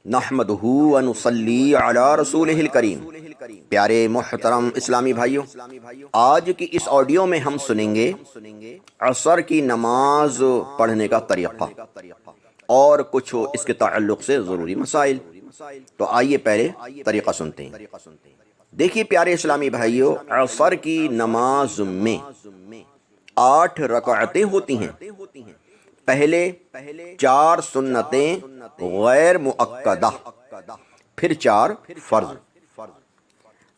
نحمدہ و نصلی علی رسولہ الکریم۔ پیارے محترم اسلامی بھائیوں، آج کی اس آڈیو میں ہم سنیں گے عصر کی نماز پڑھنے کا طریقہ اور کچھ اس کے تعلق سے ضروری مسائل۔ تو آئیے پہلے طریقہ سنتے ہیں۔ دیکھیے پیارے اسلامی بھائیوں، عصر کی نماز میں 8 رکعتیں ہوتی ہیں۔ پہلے 4 سنتیں غیر مؤکدہ، پھر 4 فرض۔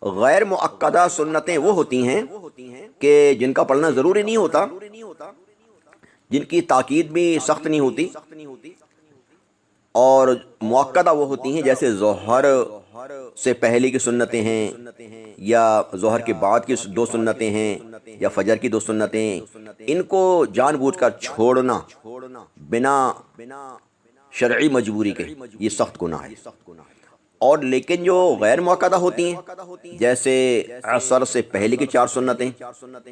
غیر مؤکدہ سنتیں وہ ہوتی ہیں کہ جن کا پڑھنا ضروری نہیں ہوتا، جن کی تاکید بھی سخت نہیں ہوتی، اور مؤکدہ وہ ہوتی ہیں جیسے ظہر سے پہلے کی سنتیں ہیں، یا ظہر کے بعد کی 2 سنتیں ہیں، یا فجر کی 2 سنتیں۔ ان کو جان بوجھ کر چھوڑنا بنا شرعی مجبوری کے یہ سخت گناہ ہے۔ اور لیکن جو غیر مؤکدہ ہوتی ہیں جیسے عصر سے پہلے کی 4 سنتیں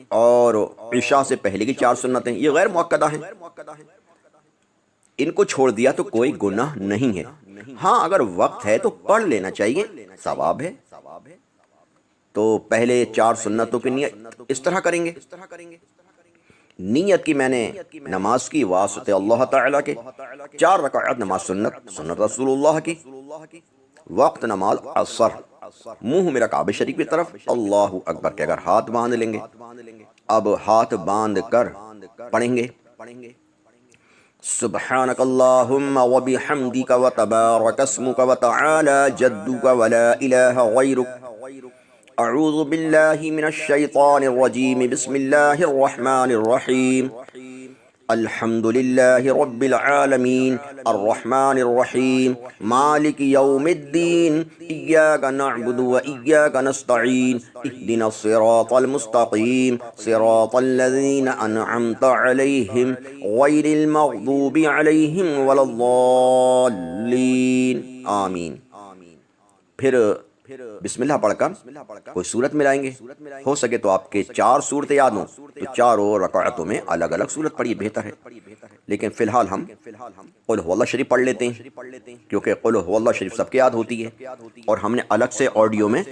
اور عشاء سے پہلے کی 4 سنتیں، یہ غیر مؤکدہ ہیں، ان کو چھوڑ دیا تو کوئی گناہ نہیں ہے۔ ہاں اگر وقت ہے تو پڑھ لینا چاہیے، ثواب ہے۔ تو پہلے 4 سنتوں کی نیت اس طرح کریں گے۔ نیت کی میں نے نماز کی واسطے اللہ تعالیٰ کے، 4 رکعت نماز سنت رسول اللہ کی، وقت نماز عصر، منہ میرا کعبہ شریف کی طرف، اللہ اکبر کے اگر ہاتھ باندھ لیں گے۔ اب ہاتھ باندھ کر پڑھیں گے سبحانک اللہم و بحمدک و تبارک اسمک و تعالی جدک و لا الہ غیرک، اعوذ باللہ من الشیطان الرجیم، بسم اللہ الرحمن الرحیم، الحمد للہ رب العالمین، الرحمن الرحیم، مالک یوم الدین، ایاک نعبد و ایاک نستعین، اہدنا الصراط المستقیم، صراط الذین انعمت علیہم، غیر المغضوب علیہم ولا الضالین، آمین۔ پھر بسم اللہ پڑھ کر کوئی صورت ملائیں گے، ہو سکے تو آپ کے 4 صورتیں یاد ہوں تو 4 رکعتوں میں الگ الگ صورت پڑھیے، بہتر ہے۔ لیکن فی الحال ہم قل هو اللہ شریف پڑھ لیتے ہیں، کیونکہ قل هو اللہ شریف سب کے یاد ہوتی ہے، اور ہم نے الگ سے آڈیو میں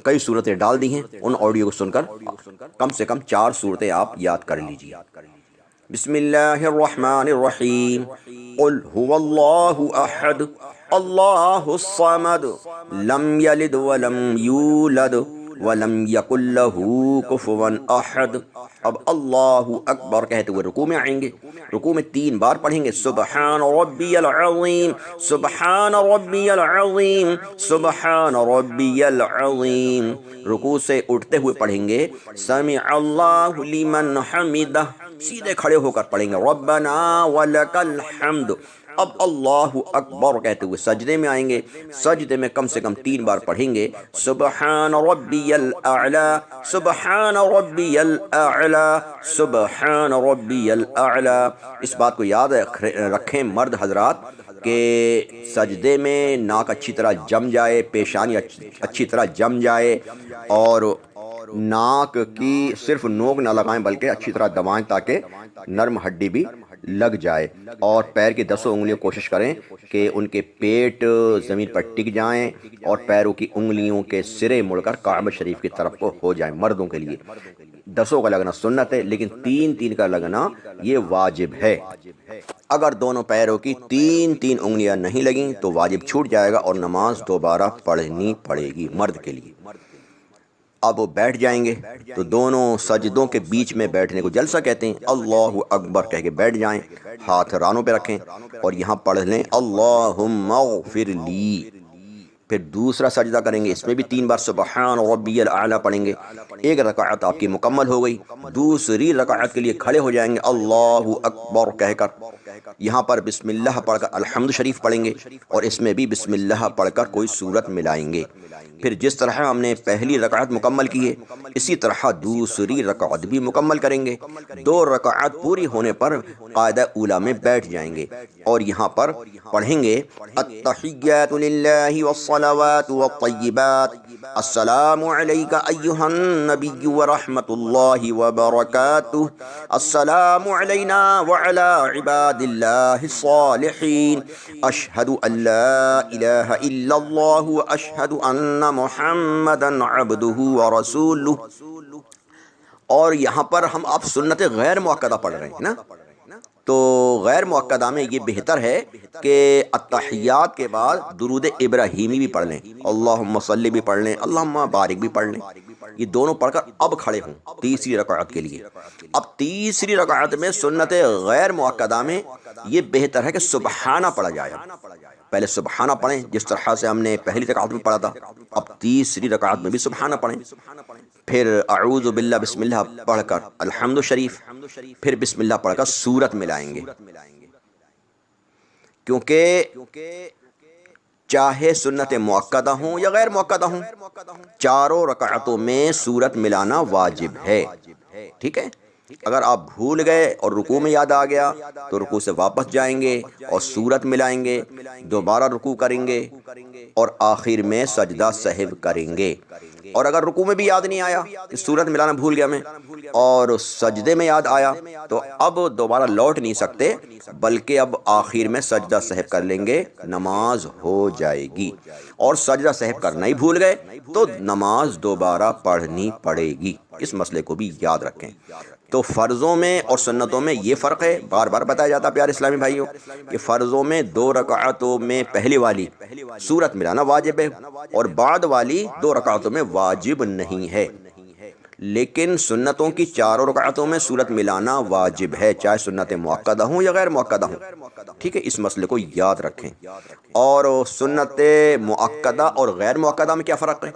کئی صورتیں ڈال دی ہیں، ان آڈیو کو سن کر کم سے کم 4 صورتیں آپ یاد کر لیجئے۔ بسم اللہ الرحمن الرحیم، قل هو اللہ احد اللہ الصمد لم یلد ولم یولد ولم یکن لہ کفوا احد۔ اب اللہ اکبر کہتے ہوئے رکوع میں آئیں گے، رکوع میں 3 بار پڑھیں گے سبحان ربی العظیم، سبحان ربی العظیم، سبحان ربی العظیم۔ رکوع سے اٹھتے ہوئے پڑھیں گے سمع اللہ لمن حمدہ، سیدھے کھڑے ہو کر پڑھیں گے ربنا ولک الحمد۔ اب اللہ اکبر کہتے ہوئے سجدے میں آئیں گے، سجدے میں کم سے کم 3 بار پڑھیں گے سبحان ربی الاعلی، سبحان ربی الاعلی، سبحان ربی الاعلی۔ اس بات کو یاد رکھیں مرد حضرات کہ سجدے میں ناک اچھی طرح جم جائے، پیشانی اچھی طرح جم جائے، اور ناک کی صرف نوک نہ لگائیں بلکہ اچھی طرح دبائیں تاکہ نرم ہڈی بھی لگ جائے، اور پیر کی 10 انگلیاں کوشش کریں کہ ان کے پیٹ زمین پر ٹک جائیں، اور پیروں کی انگلیوں کے سرے مڑ کر کعبہ شریف کی طرف کو ہو جائیں۔ مردوں کے لیے 10 کا لگنا سنت ہے، لیکن 3 کا لگنا یہ واجب ہے۔ اگر دونوں پیروں کی 3 انگلیاں نہیں لگیں تو واجب چھوٹ جائے گا اور نماز دوبارہ پڑھنی پڑے گی مرد کے لیے۔ اب وہ بیٹھ جائیں گے تو دونوں سجدوں کے بیچ میں بیٹھنے کو جلسہ کہتے ہیں، اللہ اکبر کہہ کے بیٹھ جائیں، ہاتھ رانوں پہ رکھیں اور یہاں پڑھ لیں اللہم اغفر لی۔ پھر دوسرا سجدہ کریں گے، اس میں بھی 3 بار سبحان ربی الاعلی پڑھیں گے۔ 1 رکعت آپ کی مکمل ہو گئی، دوسری رکعت کے لیے کھڑے ہو جائیں گے اللہ اکبر کہہ کر، یہاں پر بسم اللہ پڑھ کر الحمد شریف پڑھیں گے، اور اس میں بھی بسم اللہ پڑھ کر کوئی صورت ملائیں گے۔ پھر جس طرح ہم نے پہلی رکعت مکمل کی ہے اسی طرح دوسری رکعت بھی مکمل کریں گے۔ 2 رکعت پوری ہونے پر قاعدہ اولیٰ میں بیٹھ جائیں گے، اور یہاں پر پڑھیں گے التحیات للہ والصلوات والطیبات السلام علیکہ ایہا النبی ورحمۃ اللہ وبرکاتہ، السلام علینا وعلی عباد اللہ الصالحین، اشہد ان لا الہ الا اللہ واشہد ان محمدا عبدہ ورسولہ۔ اور یہاں پر ہم اب سنت غیر مؤکدہ پڑھ رہے ہیں نا، تو غیر مؤکدہ میں یہ بہتر ہے کہ التحیات کے بعد درود ابراہیمی بھی پڑھ لیں، اللہم صلی بھی پڑھ لیں، اللہم بارک بھی پڑھ لیں، یہ دونوں پڑھ کر اب کھڑے ہوں تیسری رکعت کے لیے۔ اب تیسری رکعت میں سنت غیر مؤکدہ میں یہ بہتر ہے کہ سبحانہ پڑھا جائے، پہلے سبحانہ پڑھیں جس طرح سے ہم نے پہلی رکعت میں پڑھا تھا، اب تیسری رکعت میں بھی سبحانہ پڑھیں، پھر اعوذ باللہ بسم اللہ پڑھ کر الحمد شریف، پھر بسم اللہ پڑھ کر سورت ملائیں گے، کیونکہ چاہے سنت مؤکدہ ہوں یا غیر مؤکدہ ہوں، چاروں رکعتوں میں سورت ملانا واجب ہے، ٹھیک ہے۔ اگر آپ بھول گئے اور رکوع میں یاد آ گیا تو رکوع سے واپس جائیں گے اور سورت ملائیں گے، دوبارہ رکوع کریں گے اور آخر میں سجدہ سہو کریں گے۔ اور اگر رکوع میں بھی یاد نہیں آیا کہ سورت ملانا بھول گیا میں اور سجدے میں یاد آیا تو اب دوبارہ لوٹ نہیں سکتے، بلکہ اب آخر میں سجدہ سہو کر لیں گے، نماز ہو جائے گی۔ اور سجدہ سہو کرنا ہی بھول گئے تو نماز دوبارہ پڑھنی پڑے گی، اس مسئلے کو بھی یاد رکھیں۔ تو فرضوں میں اور سنتوں میں یہ فرق ہے، بار بار بتایا جاتا ہے پیارے اسلامی بھائیوں، کہ فرضوں میں 2 رکعتوں میں پہلی والی سورت ملانا واجب ہے اور بعد والی 2 رکعتوں میں واجب نہیں ہے، لیکن سنتوں کی 4 رکعتوں میں سورت ملانا واجب ہے، چاہے سنت مؤکدہ ہوں یا غیر مؤکدہ ہوں، ٹھیک ہے، اس مسئلے کو یاد رکھیں۔ اور سنت مؤکدہ اور غیر مؤکدہ میں کیا فرق ہے؟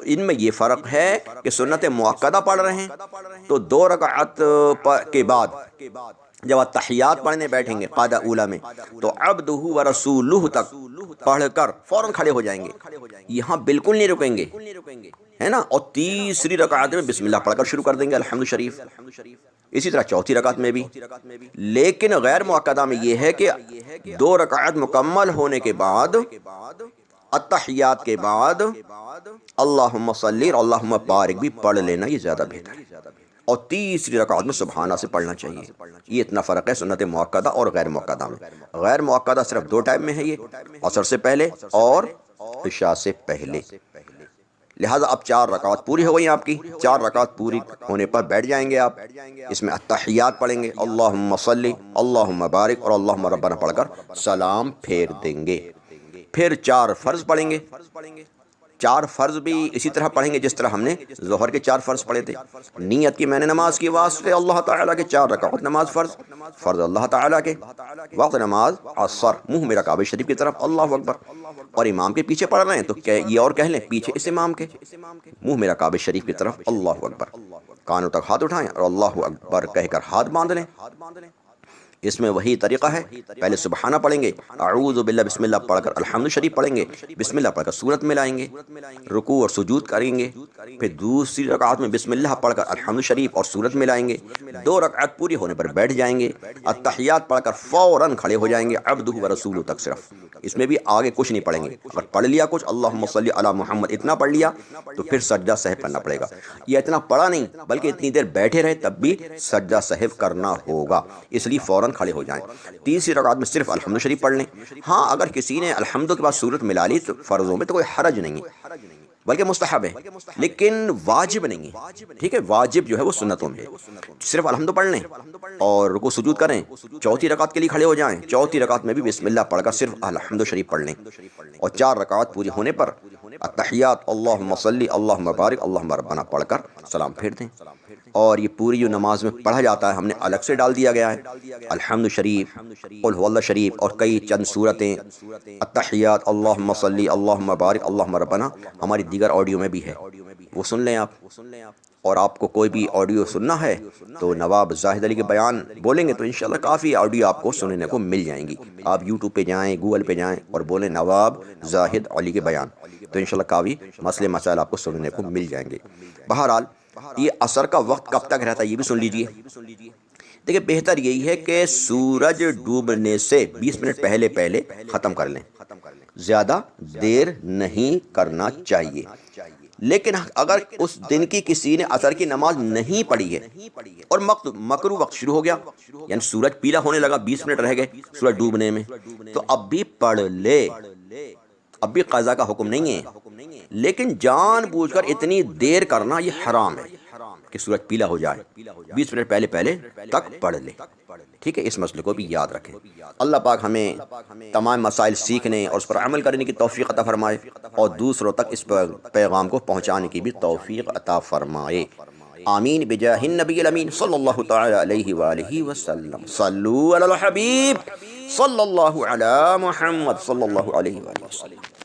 ان میں یہ فرق ہے کہ سنت مؤکدہ پڑھ رہے ہیں تو 2 رکعت کے بعد جب آپ تحیات پڑھنے بیٹھیں گے قاعدہ اولیٰ میں تو عبدہ ورسولہ تک پڑھ کر فوراً کھڑے ہو جائیں گے، یہاں بالکل نہیں رکیں گے، ہے نا، اور تیسری رکعت میں بسم اللہ پڑھ کر شروع کر دیں گے الحمد شریف، اسی طرح چوتھی رکعت میں بھی۔ لیکن غیر مؤکدہ میں یہ ہے کہ 2 رکعت مکمل ہونے کے بعد التحیات کے بعد اللہم صلی اور اللہم بارک بھی پڑھ لینا، یہ زیادہ بہتر ہے، اور تیسری رکعت میں سبحانہ سے پڑھنا چاہیے۔ یہ اتنا فرق ہے سنت مؤکدہ اور غیر مؤکدہ میں۔ غیر مؤکدہ صرف 2 ٹائم میں ہے، یہ عصر سے پہلے اور عشاء سے پہلے۔ لہٰذا اب 4 رکعت پوری ہو گئی آپ کی، 4 رکعت پوری ہونے پر بیٹھ جائیں گے آپ، اس میں التحیات پڑھیں گے، اللہم صلی، اللہم بارک اور اللہم ربنا پڑھ کر سلام پھیر دیں گے۔ پھر 4 فرض پڑھیں گے، 4 فرض بھی اسی طرح پڑھیں گے جس طرح ہم نے ظہر کے 4 فرض پڑھے تھے۔ نیت کی میں نے نماز کی واسطے اللہ تعالیٰ کے 4 رکعت نماز فرض اللہ تعالیٰ کے، وقت نماز عصر، منہ میرا کعبہ شریف کی طرف، اللہ اکبر، اور امام کے پیچھے پڑھ رہے ہیں تو یہ اور کہہ لیں پیچھے اس امام کے، منہ میرا کعبہ شریف کی طرف، اللہ اکبر، کانوں تک ہاتھ اٹھائیں اور اللہ اکبر کہہ کر ہاتھ باندھ لیں۔ اس میں وہی طریقہ ہے، پہلے سبحانہ پڑھیں گے، اعوذ باللہ بسم اللہ پڑھ کر الحمد شریف پڑھیں گے، بسم اللہ پڑھ کر سورت ملائیں گے، رکوع اور سجود کریں گے، پھر دوسری رکعت میں بسم اللہ پڑھ کر الحمد شریف اور سورت ملائیں گے، 2 رکعت پوری ہونے پر بیٹھ جائیں گے، التحیات پڑھ کر فوراً کھڑے ہو جائیں گے، عبدہ ورسولہ تک صرف، اس میں بھی آگے کچھ نہیں پڑھیں گے، اگر پڑھ لیا کچھ اللہم صلی علی محمد اتنا پڑھ لیا تو پھر سجدہ سہو کرنا پڑے گا، یہ اتنا پڑھا نہیں بلکہ اتنی دیر بیٹھے رہے تب بھی سجدہ سہو کرنا ہوگا، اس لیے فوراً کھڑے ہو جائیں۔ تیسری رکعت میں صرف الحمد شریف پڑھ لیں، ہاں اگر کسی نے الحمد کے بعد سورت ملا لی تو فرضوں میں تو کوئی حرج نہیں ہے، بلکہ مستحب ہے، لیکن واجب نہیں ہے، ٹھیک ہے، واجب جو ہے وہ سنتوں میں ہے، صرف الحمد پڑھ لیں اور رکوع سجود کریں، چوتھی رکعت کے لیے کھڑے ہو جائیں، چوتھی رکعت میں بھی بسم اللہ پڑھ کر صرف الحمد شریف پڑھ لیں، اور 4 رکعت پوری ہونے پر التحیات اللہم صلی، اللہم بارک، اللہم ربنا پڑھ کر سلام پھیر دیں۔ اور یہ پوری جو نماز میں پڑھا جاتا ہے ہم نے الگ سے ڈال دیا گیا ہے، الحمد شریف، قل هو اللہ شریف اور کئی چند سورتیں، التحیات اللہم صلی، اللہم بارک، اللہم ربنا ہماری دیگر آڈیو میں بھی ہے، وہ سن لیں آپ۔ اور آپ کو کوئی بھی آڈیو سننا ہے تو نواب زاہد علی کے بیان بولیں گے تو انشاءاللہ کافی آڈیو آپ کو سننے کو مل جائیں گی، آپ یوٹیوب پہ جائیں، گوگل پہ جائیں اور بولیں نواب زاہد علی کے بیان تو انشاءاللہ کافی مسئلے مسائل آپ کو سننے کو مل جائیں گے۔ بہرحال یہ عصر کا وقت کب تک رہتا ہے یہ بھی سن لیجئے۔ دیکھیں بہتر یہی ہے کہ سورج ڈوبنے سے 20 منٹ پہلے ختم کر لیں، زیادہ دیر نہیں کرنا چاہیے، لیکن اگر اس دن کی کسی نے عصر کی نماز نہیں پڑھی ہے اور مکرو وقت شروع ہو گیا، یعنی سورج پیلا ہونے لگا، 20 منٹ رہ گئے سورج ڈوبنے میں، تو اب بھی پڑھ لے، اب بھی قضا کا حکم نہیں ہے، لیکن جان بوجھ کر اتنی دیر کرنا یہ حرام ہے کہ سورج پیلا ہو جائے، 20 منٹ پہلے تک پڑھ لے، ٹھیک ہے؟ اس مسئلے کو بھی یاد رکھیں۔ اللہ پاک ہمیں تمام مسائل سیکھنے اور اس پر عمل کرنے کی توفیق عطا فرمائے، اور دوسروں تک اس پیغام کو پہنچانے کی بھی توفیق عطا فرمائے، آمین بجاہ النبی الامین صلی اللہ تعالی علیہ وآلہ وسلم۔ صلو علی الحبیب صلی اللہ علی محمد صلی اللہ علیہ وآلہ وسلم۔